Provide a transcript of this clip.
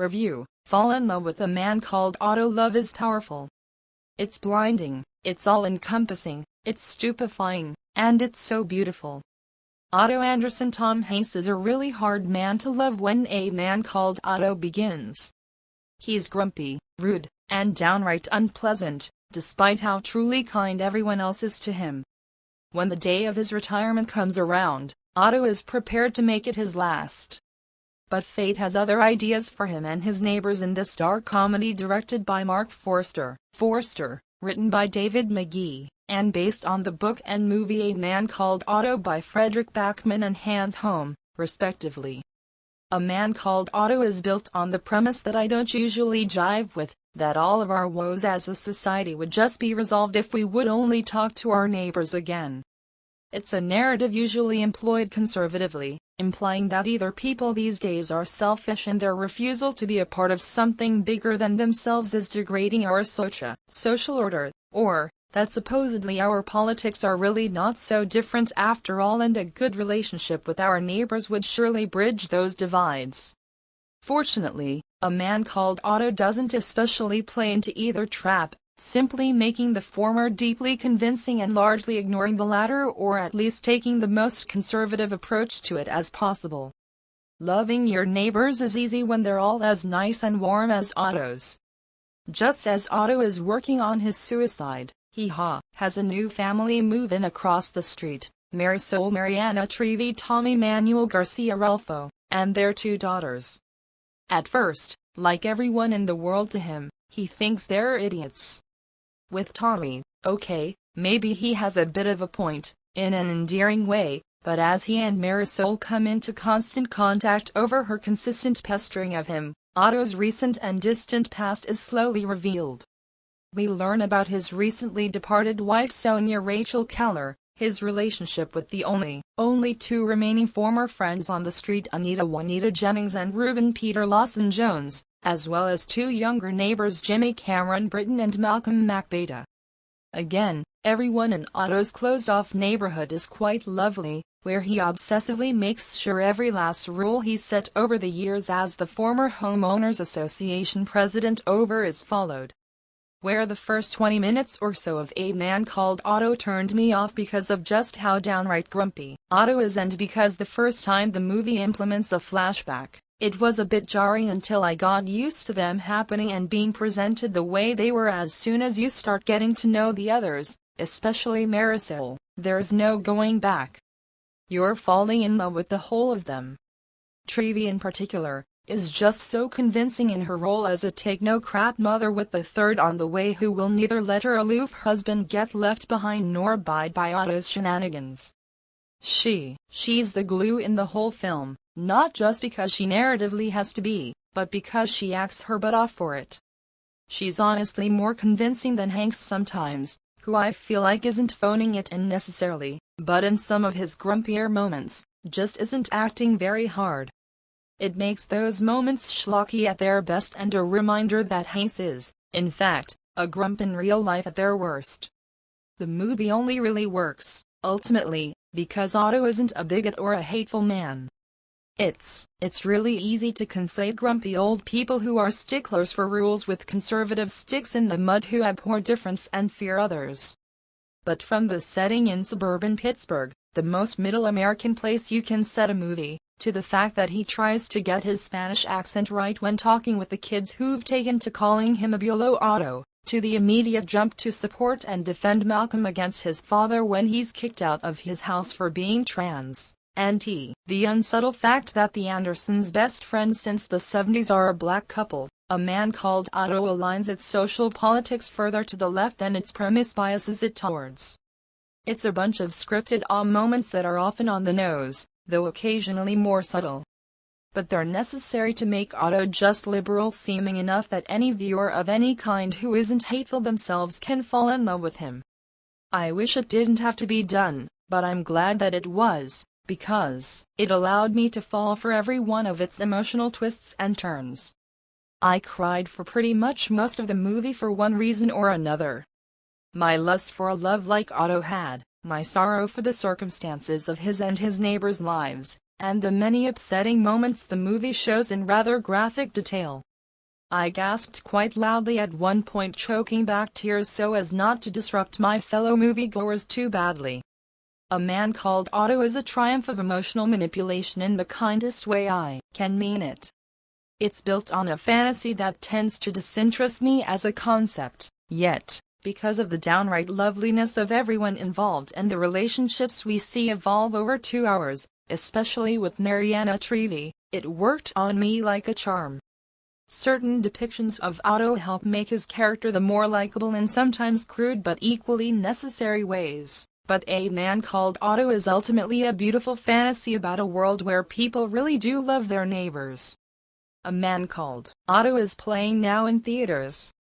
Review: Fall in love with a man called Otto. Love is powerful. It's blinding, it's all-encompassing, it's stupefying, and it's so beautiful. Otto Anderson. Tom Hanks is a really hard man to love when A Man Called Otto begins. He's grumpy, rude, and downright unpleasant, despite how truly kind everyone else is to him. When the day of his retirement comes around, Otto is prepared to make it his last. But fate has other ideas for him and his neighbors in this dark comedy directed by Marc Forster. Forster, written by David McGee, and based on the book and movie A Man Called Otto by Frederick Backman and Hans Holm, respectively. A Man Called Otto is built on the premise that I don't usually jive with, that all of our woes as a society would just be resolved if we would only talk to our neighbors again. It's a narrative usually employed conservatively, implying that either people these days are selfish and their refusal to be a part of something bigger than themselves is degrading our social order, or that supposedly our politics are really not so different after all, and a good relationship with our neighbors would surely bridge those divides. Fortunately, A Man Called Otto doesn't especially play into either trap, simply making the former deeply convincing and largely ignoring the latter, or at least taking the most conservative approach to it as possible. Loving your neighbors is easy when they're all as nice and warm as Otto's. Just as Otto is working on his suicide, he has a new family move in across the street: Marisol, Mariana, Treviño, Tommy, Manuel, Garcia-Rulfo, and their 2 daughters. At first, like everyone in the world to him, he thinks they're idiots. With Tommy, okay, maybe he has a bit of a point, in an endearing way, but as he and Marisol come into constant contact over her consistent pestering of him, Otto's recent and distant past is slowly revealed. We learn about his recently departed wife Sonia Rachel Keller, his relationship with the only 2 remaining former friends on the street, Anita Juanita Jennings and Reuben Peter Lawson Jones, as well as 2 younger neighbors, Jimmy Cameron Britton and Malcolm McBeta. Again, everyone in Otto's closed-off neighborhood is quite lovely, where he obsessively makes sure every last rule he's set over the years as the former Homeowners Association president over is followed. Where the first 20 minutes or so of A Man Called Otto turned me off because of just how downright grumpy Otto is, and because the first time the movie implements a flashback, it was a bit jarring until I got used to them happening and being presented the way they were. As soon as you start getting to know the others, especially Marisol, there's no going back. You're falling in love with the whole of them. Trevi in particular is just so convincing in her role as a take-no-crap mother with the third on the way who will neither let her aloof husband get left behind nor abide by Otto's shenanigans. She's the glue in the whole film, not just because she narratively has to be, but because she acts her butt off for it. She's honestly more convincing than Hanks sometimes, who I feel like isn't phoning it in necessarily, but in some of his grumpier moments, just isn't acting very hard. It makes those moments schlocky at their best and a reminder that Hanks is, in fact, a grump in real life at their worst. The movie only really works, ultimately, because Otto isn't a bigot or a hateful man. It's really easy to conflate grumpy old people who are sticklers for rules with conservative sticks in the mud who abhor difference and fear others. But from the setting in suburban Pittsburgh, the most middle American place you can set a movie, to the fact that he tries to get his Spanish accent right when talking with the kids who've taken to calling him Abuelo Otto, to the immediate jump to support and defend Malcolm against his father when he's kicked out of his house for being trans, and the unsubtle fact that the Andersons' best friends since the 70s are a black couple. A Man Called Otto aligns its social politics further to the left than its premise biases it towards. It's a bunch of scripted moments that are often on the nose, though occasionally more subtle. But they're necessary to make Otto just liberal-seeming enough that any viewer of any kind who isn't hateful themselves can fall in love with him. I wish it didn't have to be done, but I'm glad that it was, because it allowed me to fall for every one of its emotional twists and turns. I cried for pretty much most of the movie for one reason or another. My lust for a love like Otto had, my sorrow for the circumstances of his and his neighbors' lives, and the many upsetting moments the movie shows in rather graphic detail. I gasped quite loudly at one point, choking back tears so as not to disrupt my fellow moviegoers too badly. A Man Called Otto is a triumph of emotional manipulation in the kindest way I can mean it. It's built on a fantasy that tends to disinterest me as a concept, yet, because of the downright loveliness of everyone involved and the relationships we see evolve over 2 hours, especially with Mariana Trevi, it worked on me like a charm. Certain depictions of Otto help make his character the more likable in sometimes crude but equally necessary ways. But A Man Called Otto is ultimately a beautiful fantasy about a world where people really do love their neighbors. A Man Called Otto is playing now in theaters.